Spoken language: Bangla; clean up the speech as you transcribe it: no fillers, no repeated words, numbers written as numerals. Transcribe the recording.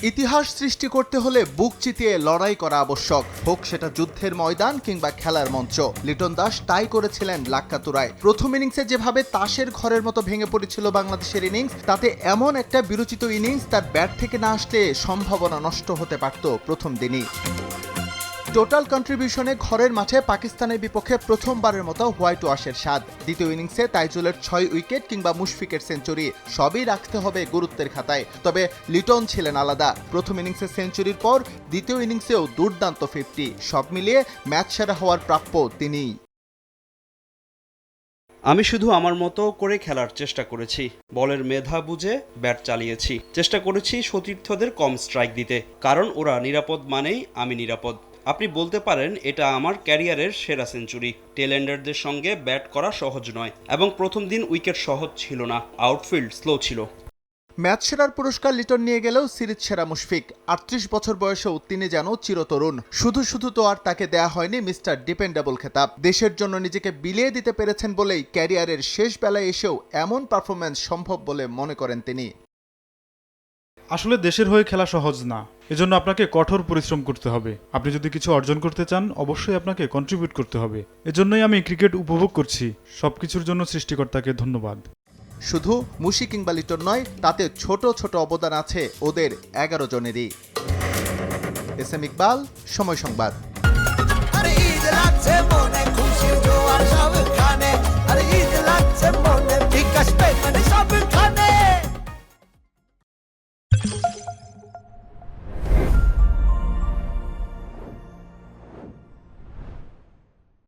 ইতিহাস সৃষ্টি করতে হলে বুক চিতিয়ে লড়াই করা আবশ্যক, হোক সেটা যুদ্ধের ময়দান কিংবা খেলার মঞ্চ। লিটন দাস তাই করেছিলেন লাক্কাতুরায়। প্রথম ইনিংসে যেভাবে তাসের ঘরের মতো ভেঙে পড়েছিল বাংলাদেশের ইনিংস, তাতে এমন একটা বিরচিত ইনিংস তার ব্যাট থেকে না আসলে সম্ভাবনা নষ্ট হতে পারত প্রথম দিনই। টোটাল কন্ট্রিবিউশনে ঘরের মাঠে পাকিস্তানের বিপক্ষে প্রথমবারের মতো হোয়াইট ওয়াশের স্বাদ। দ্বিতীয় ইনিংসে তাইজুলের 6 উইকেট কিংবা মুশফিকের সেঞ্চুরি সবই রাখতে হবে গুরুত্বের খাতায়। তবে লিটন ছিলেন আলাদা। প্রথম ইনিংসে সেঞ্চুরির পর দ্বিতীয় ইনিংসেও দুর্দান্ত 50। সব মিলিয়ে ম্যাচ সেরা হওয়ার প্রাপ্য তিনিই। আমি শুধু আমার মতো করে খেলার চেষ্টা করেছি, বলের মেধা বুঝে ব্যাট চালিয়েছি। চেষ্টা করেছি সতীর্থদের কম স্ট্রাইক দিতে, কারণ ওরা নিরাপদ মানেই আমি নিরাপদ। আপনি বলতে পারেন এটা আমার ক্যারিয়ারের সেরা সেঞ্চুরি। টেলেন্ডারদের সঙ্গে ব্যাট করা সহজ নয়, এবং প্রথম দিন উইকেট সহজ ছিল না, আউটফিল্ড স্লো ছিল। ম্যাচ সেরার পুরস্কার লিটন নিয়ে গেলেও সিরিজ সেরা মুশফিক। 38 বছর বয়সেও তিনি যেন চিরতরুণ। শুধু তো আর তাকে দেয়া হয়নি মিস্টার ডিপেন্ডেবল খেতাব। দেশের জন্য নিজেকে বিলিয়ে দিতে পেরেছেন বলেই ক্যারিয়ারের শেষ বেলায় এসেও এমন পারফরম্যান্স সম্ভব বলে মনে করেন তিনি। আসলে দেশের হয়ে খেলা সহজ না, এজন্য আপনাকে কঠোর পরিশ্রম করতে হবে। আপনি যদি কিছু অর্জন করতে চান, অবশ্যই আপনাকে কন্ট্রিবিউট করতে হবে। এজন্যই আমি ক্রিকেট উপভোগ করছি। সবকিছুর জন্য সৃষ্টিকর্তাকে ধন্যবাদ। শুধু মুশি কিংবা লিটন নয়, তাতে ছোট ছোট অবদান আছে ওদের 11 জনেরই। এস এম ইকবাল, সময় সংবাদ।